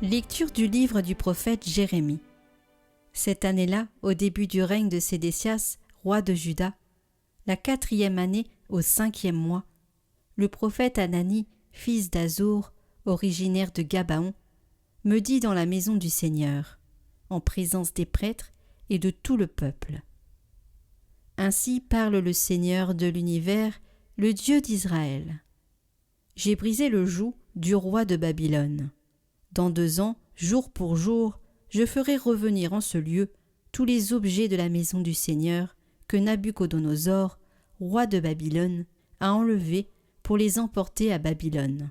Lecture du livre du prophète Jérémie. Cette année-là, au début du règne de Sédécias, roi de Juda, la 4e année, au 5e mois, le prophète Hanani, fils d'Azour, originaire de Gabaon, me dit dans la maison du Seigneur, en présence des prêtres et de tout le peuple. Ainsi parle le Seigneur de l'univers, le Dieu d'Israël. J'ai brisé le joug du roi de Babylone. Dans 2 ans, jour pour jour, je ferai revenir en ce lieu tous les objets de la maison du Seigneur que Nabuchodonosor, roi de Babylone, a enlevés pour les emporter à Babylone.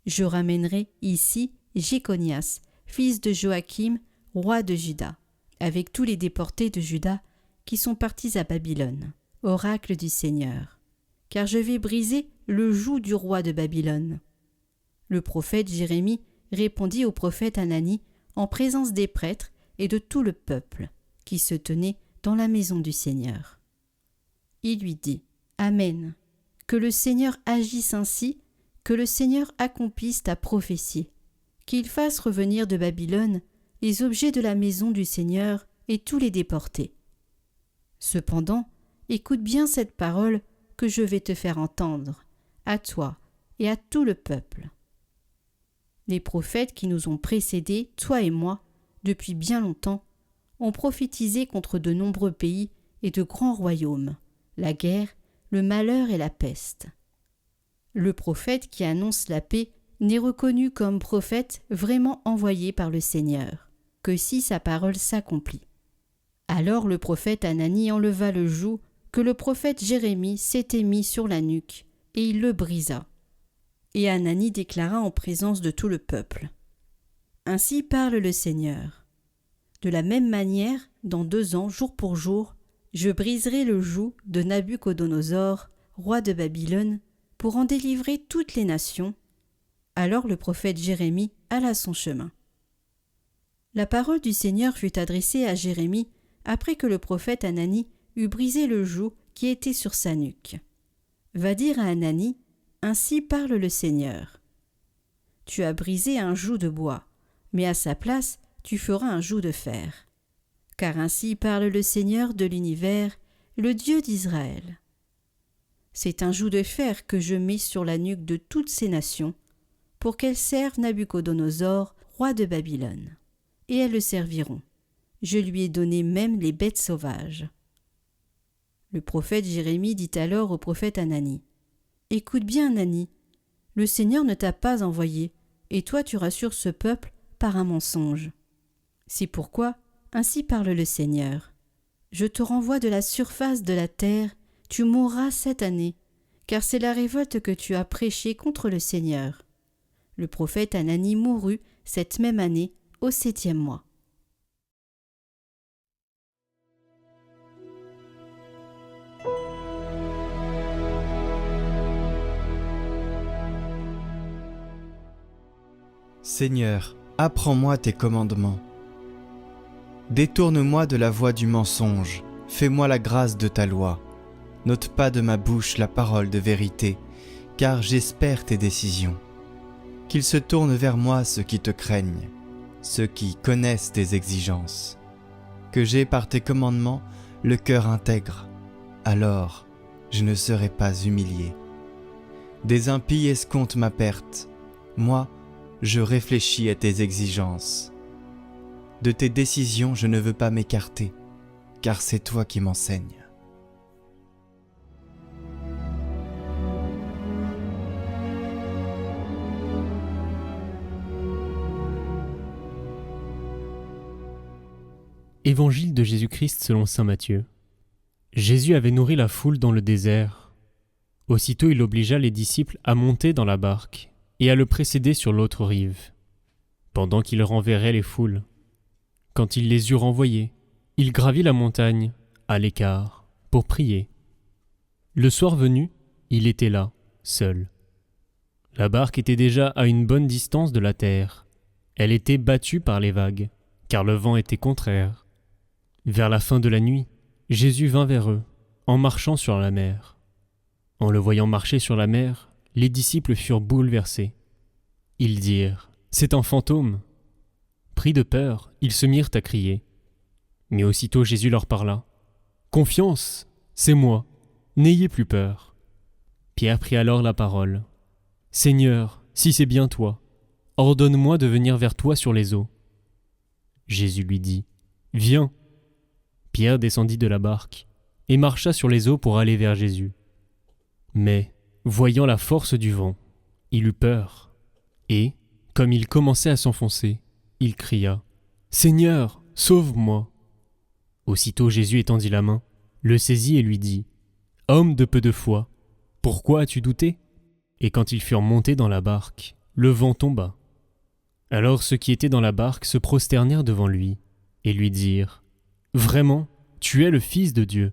Je ramènerai ici Jéconias, fils de Joachim, roi de Juda, avec tous les déportés de Juda qui sont partis à Babylone, oracle du Seigneur, car je vais briser le joug du roi de Babylone. Le prophète Jérémie répondit au prophète Hanani en présence des prêtres et de tout le peuple qui se tenait dans la maison du Seigneur. Il lui dit : Amen, que le Seigneur agisse ainsi, que le Seigneur accomplisse ta prophétie, qu'il fasse revenir de Babylone les objets de la maison du Seigneur et tous les déportés. Cependant, écoute bien cette parole que je vais te faire entendre, à toi et à tout le peuple. Les prophètes qui nous ont précédés, toi et moi, depuis bien longtemps, ont prophétisé contre de nombreux pays et de grands royaumes, la guerre, le malheur et la peste. Le prophète qui annonce la paix n'est reconnu comme prophète vraiment envoyé par le Seigneur, que si sa parole s'accomplit. Alors le prophète Hanani enleva le joug que le prophète Jérémie s'était mis sur la nuque, et il le brisa. Et Hanani déclara en présence de tout le peuple : Ainsi parle le Seigneur. De la même manière, dans 2 ans, jour pour jour, je briserai le joug de Nabuchodonosor, roi de Babylone, pour en délivrer toutes les nations. Alors le prophète Jérémie alla son chemin. La parole du Seigneur fut adressée à Jérémie après que le prophète Hanani eut brisé le joug qui était sur sa nuque. Va dire à Hanani : Ainsi parle le Seigneur. Tu as brisé un joug de bois, mais à sa place, tu feras un joug de fer. Car ainsi parle le Seigneur de l'univers, le Dieu d'Israël. C'est un joug de fer que je mets sur la nuque de toutes ces nations, pour qu'elles servent Nabuchodonosor, roi de Babylone. Et elles le serviront. Je lui ai donné même les bêtes sauvages. Le prophète Jérémie dit alors au prophète Hanani : Écoute bien, Hanani, le Seigneur ne t'a pas envoyé, et toi tu rassures ce peuple par un mensonge. C'est pourquoi, ainsi parle le Seigneur. Je te renvoie de la surface de la terre, tu mourras cette année, car c'est la révolte que tu as prêchée contre le Seigneur. Le prophète Hanani mourut cette même année, au 7e mois. Seigneur, apprends-moi tes commandements. Détourne-moi de la voie du mensonge, fais-moi la grâce de ta loi. N'ôte pas de ma bouche la parole de vérité, car j'espère tes décisions. Qu'ils se tournent vers moi ceux qui te craignent, ceux qui connaissent tes exigences. Que j'aie par tes commandements le cœur intègre, alors je ne serai pas humilié. Des impies escomptent ma perte, moi, je réfléchis à tes exigences. De tes décisions, je ne veux pas m'écarter, car c'est toi qui m'enseignes. Évangile de Jésus-Christ selon saint Matthieu. Jésus avait nourri la foule dans le désert. Aussitôt il obligea les disciples à monter dans la barque et à le précéder sur l'autre rive, pendant qu'il renverrait les foules. Quand il les eut renvoyés, il gravit la montagne, à l'écart, pour prier. Le soir venu, il était là, seul. La barque était déjà à une bonne distance de la terre. Elle était battue par les vagues, car le vent était contraire. Vers la fin de la nuit, Jésus vint vers eux, en marchant sur la mer. En le voyant marcher sur la mer, les disciples furent bouleversés. Ils dirent : « C'est un fantôme !» Pris de peur, ils se mirent à crier. Mais aussitôt Jésus leur parla. « Confiance, c'est moi, n'ayez plus peur. » Pierre prit alors la parole. « Seigneur, si c'est bien toi, ordonne-moi de venir vers toi sur les eaux. » Jésus lui dit, « Viens. » Pierre descendit de la barque et marcha sur les eaux pour aller vers Jésus. Mais, voyant la force du vent, il eut peur, et, comme il commençait à s'enfoncer, il cria « Seigneur, sauve-moi !» Aussitôt Jésus étendit la main, le saisit et lui dit « Homme de peu de foi, pourquoi as-tu douté ?» Et quand ils furent montés dans la barque, le vent tomba. Alors ceux qui étaient dans la barque se prosternèrent devant lui et lui dirent « Vraiment, tu es le Fils de Dieu !»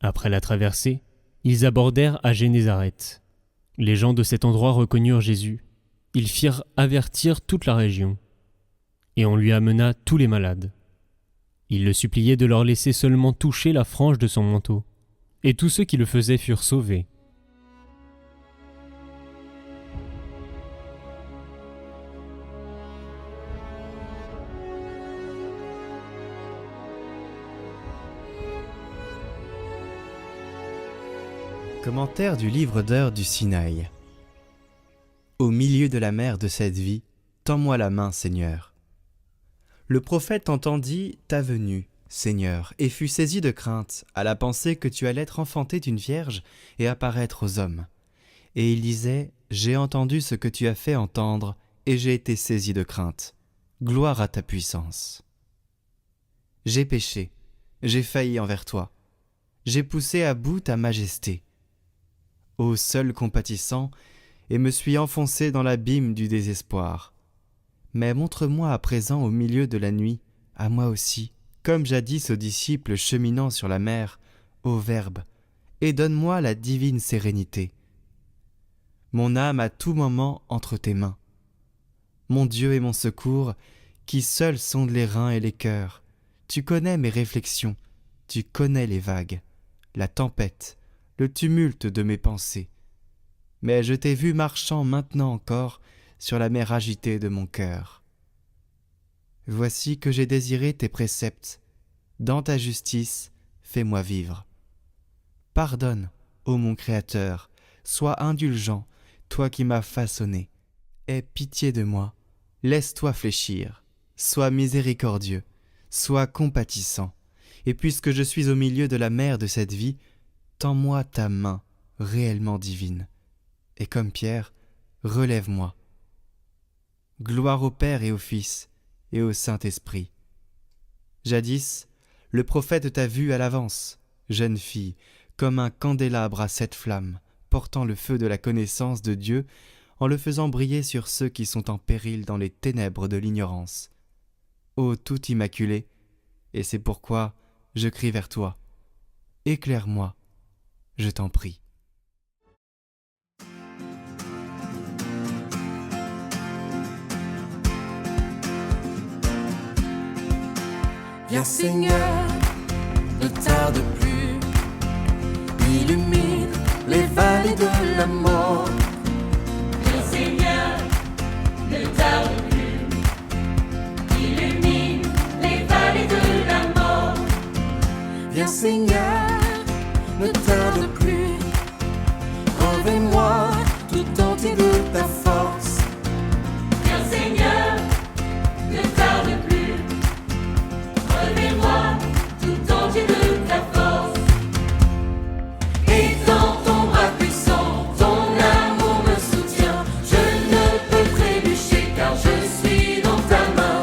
Après la traversée, ils abordèrent à Génézareth. Les gens de cet endroit reconnurent Jésus. Ils firent avertir toute la région. Et on lui amena tous les malades. Il le suppliait de leur laisser seulement toucher la frange de son manteau. Et tous ceux qui le faisaient furent sauvés. Commentaire du livre d'heures du Sinaï. Au milieu de la mer de cette vie, tends-moi la main, Seigneur. Le prophète entendit ta venue, Seigneur, et fut saisi de crainte à la pensée que tu allais être enfanté d'une vierge et apparaître aux hommes. Et il disait, j'ai entendu ce que tu as fait entendre, et j'ai été saisi de crainte. Gloire à ta puissance. J'ai péché, j'ai failli envers toi. J'ai poussé à bout ta majesté. Ô seul compatissant, et me suis enfoncé dans l'abîme du désespoir. Mais montre-moi à présent au milieu de la nuit, à moi aussi, comme jadis aux disciples cheminant sur la mer, au Verbe, et donne-moi la divine sérénité. Mon âme à tout moment entre tes mains. Mon Dieu et mon secours, qui seul sonde les reins et les cœurs, tu connais mes réflexions, tu connais les vagues, la tempête, le tumulte de mes pensées. Mais je t'ai vu marchant maintenant encore sur la mer agitée de mon cœur. Voici que j'ai désiré tes préceptes. Dans ta justice, fais-moi vivre. Pardonne, ô mon Créateur, sois indulgent, toi qui m'as façonné. Aie pitié de moi, laisse-toi fléchir. Sois miséricordieux, sois compatissant. Et puisque je suis au milieu de la mer de cette vie, tends-moi ta main réellement divine. Et comme Pierre, relève-moi. Gloire au Père et au Fils et au Saint-Esprit. Jadis, le prophète t'a vu à l'avance, jeune fille, comme un candélabre à 7 flammes, portant le feu de la connaissance de Dieu, en le faisant briller sur ceux qui sont en péril dans les ténèbres de l'ignorance. Ô tout immaculé, et c'est pourquoi je crie vers toi. Éclaire-moi, je t'en prie. Viens Seigneur, ne tarde plus, illumine les vallées de la mort. Viens Seigneur, ne tarde plus, illumine les vallées de la mort. Viens Seigneur, ne tarde plus, revêt-moi tout entier de ta force. Viens Seigneur, ne tarde plus, revêt-moi tout entier de ta force. Étends ton bras puissant, ton amour me soutient. Je ne peux trébucher car je suis dans ta main.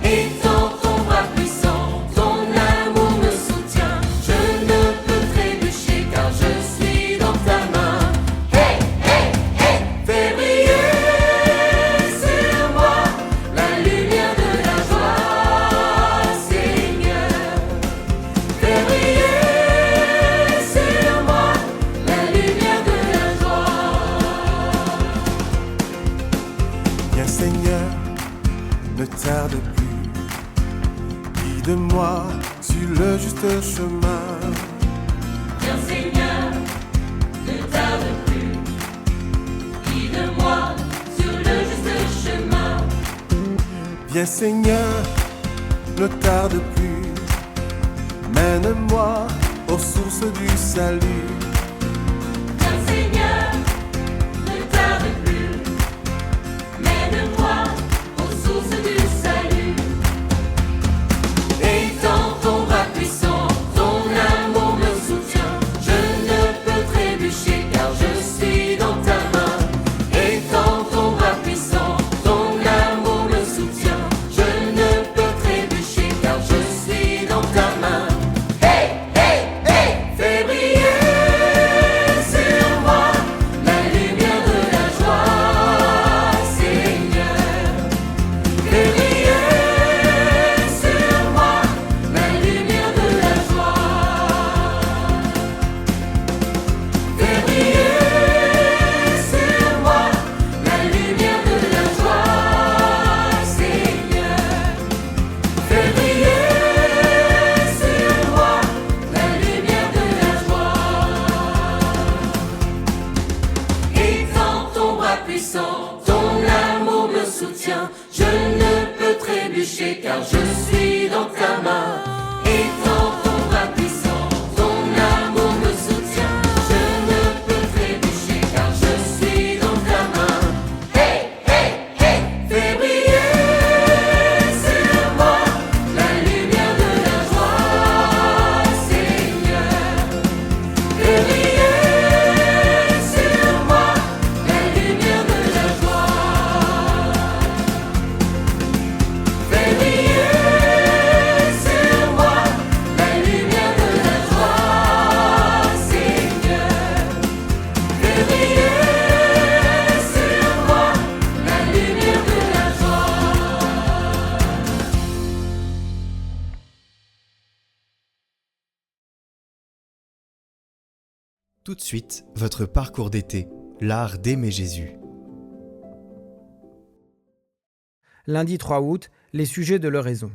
Étends ton bras puissant, ton amour me soutient. Je ne peux trébucher car je suis dans ta main. Hey, hey, hey, fais briller sur moi la lumière de la joie, Seigneur. Fais briller sur moi la lumière de la joie. Viens Seigneur, ne tarde plus, guide-moi sur le juste chemin. Viens Seigneur, ne tarde plus, guide-moi sur le juste chemin. Viens Seigneur, ne tarde plus, mène-moi aux sources du salut. Viens Seigneur, ne tarde plus, mène-moi aux sources du salut. Étends ton bras puissant, ton amour me soutient. Je ne peux trébucher car je suis dans ta main. Étends ton bras puissant, ton amour me soutient. Je ne peux trébucher car je suis dans ta main. Hey, hey, hey, fais briller sur moi la lumière de la joie, Seigneur. Fais briller sur moi la lumière de la joie. Fais briller sur moi la lumière de la joie, Seigneur. Fais briller sur moi la lumière de la joie. Étends ton bras puissant, ton amour me soutient. Je ne peux trébucher car je suis dans ta main. Étends ton bras puissant, ton amour me soutient. Je ne peux trébucher car je suis dans ta main. Hey, hey, hey, fais briller sur moi la lumière de la joie, Seigneur. Fais briller sur moi la lumière de la joie. Fais briller sur moi la lumière de la joie, Seigneur. Fais briller sur moi la lumière de la joie. Tout de suite, votre parcours d'été, l'art d'aimer Jésus. Lundi 3 août, les sujets de l'oraison.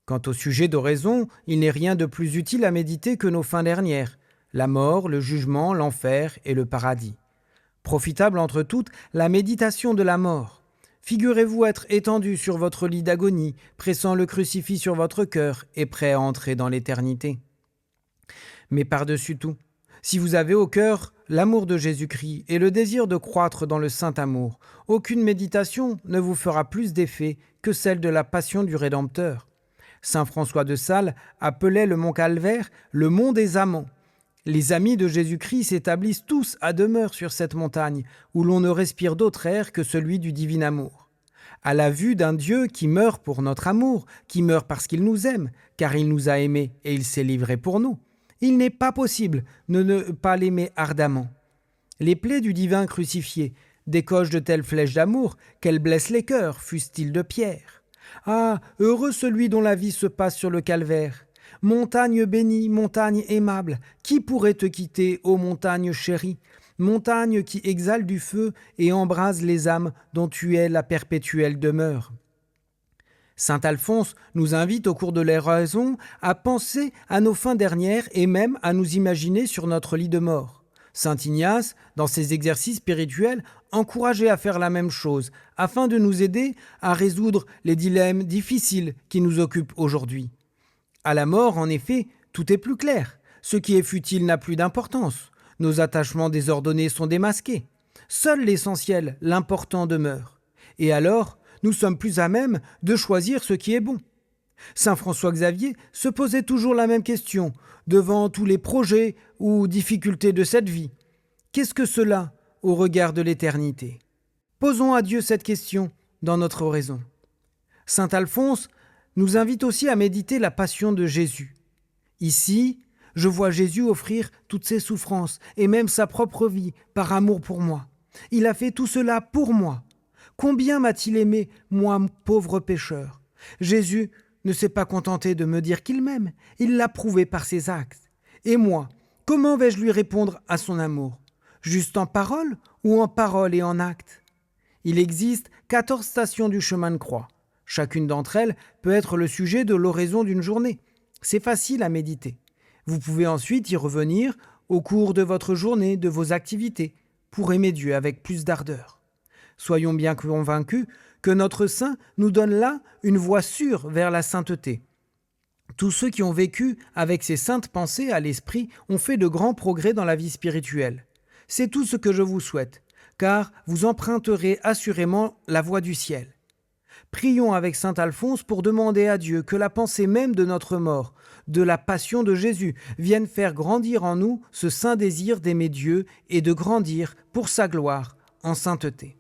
Quant au sujet d'oraison, il n'est rien de plus utile à méditer que nos fins dernières, la mort, le jugement, l'enfer et le paradis. Profitable entre toutes, la méditation de la mort. Figurez-vous être étendu sur votre lit d'agonie, pressant le crucifix sur votre cœur et prêt à entrer dans l'éternité. Mais par-dessus tout, si vous avez au cœur l'amour de Jésus-Christ et le désir de croître dans le saint amour, aucune méditation ne vous fera plus d'effet que celle de la passion du Rédempteur. Saint François de Sales appelait le mont Calvaire le mont des amants. Les amis de Jésus-Christ s'établissent tous à demeure sur cette montagne où l'on ne respire d'autre air que celui du divin amour. À la vue d'un Dieu qui meurt pour notre amour, qui meurt parce qu'il nous aime, car il nous a aimés et il s'est livré pour nous, il n'est pas possible de ne pas l'aimer ardemment. Les plaies du divin crucifié décochent de telles flèches d'amour qu'elles blessent les cœurs, fussent-ils de pierre. Ah, heureux celui dont la vie se passe sur le calvaire. Montagne bénie, montagne aimable, qui pourrait te quitter, ô montagne chérie, montagne qui exhale du feu et embrase les âmes dont tu es la perpétuelle demeure. Saint Alphonse nous invite au cours de l'oraison à penser à nos fins dernières et même à nous imaginer sur notre lit de mort. Saint Ignace, dans ses exercices spirituels, encourageait à faire la même chose, afin de nous aider à résoudre les dilemmes difficiles qui nous occupent aujourd'hui. À la mort, en effet, tout est plus clair. Ce qui est futile n'a plus d'importance. Nos attachements désordonnés sont démasqués. Seul l'essentiel, l'important demeure. Et alors, nous sommes plus à même de choisir ce qui est bon. Saint François Xavier se posait toujours la même question devant tous les projets ou difficultés de cette vie. Qu'est-ce que cela au regard de l'éternité ? Posons à Dieu cette question dans notre oraison. Saint Alphonse nous invite aussi à méditer la passion de Jésus. Ici, je vois Jésus offrir toutes ses souffrances et même sa propre vie par amour pour moi. Il a fait tout cela pour moi. Combien m'a-t-il aimé, moi, pauvre pécheur ? Jésus ne s'est pas contenté de me dire qu'il m'aime, il l'a prouvé par ses actes. Et moi, comment vais-je lui répondre à son amour ? Juste en parole ou en parole et en actes ? Il existe 14 stations du chemin de croix. Chacune d'entre elles peut être le sujet de l'oraison d'une journée. C'est facile à méditer. Vous pouvez ensuite y revenir au cours de votre journée, de vos activités, pour aimer Dieu avec plus d'ardeur. Soyons bien convaincus que notre Saint nous donne là une voie sûre vers la sainteté. Tous ceux qui ont vécu avec ces saintes pensées à l'esprit ont fait de grands progrès dans la vie spirituelle. C'est tout ce que je vous souhaite, car vous emprunterez assurément la voie du ciel. Prions avec saint Alphonse pour demander à Dieu que la pensée même de notre mort, de la passion de Jésus, vienne faire grandir en nous ce saint désir d'aimer Dieu et de grandir pour sa gloire en sainteté.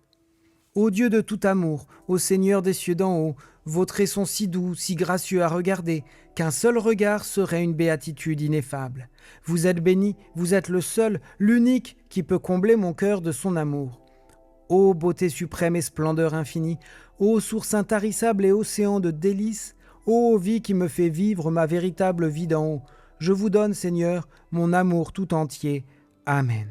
Ô Dieu de tout amour, ô Seigneur des cieux d'en haut, vos traits sont si doux, si gracieux à regarder, qu'un seul regard serait une béatitude ineffable. Vous êtes béni, vous êtes le seul, l'unique qui peut combler mon cœur de son amour. Ô beauté suprême et splendeur infinie, ô source intarissable et océan de délices, ô vie qui me fait vivre ma véritable vie d'en haut, je vous donne, Seigneur, mon amour tout entier. Amen.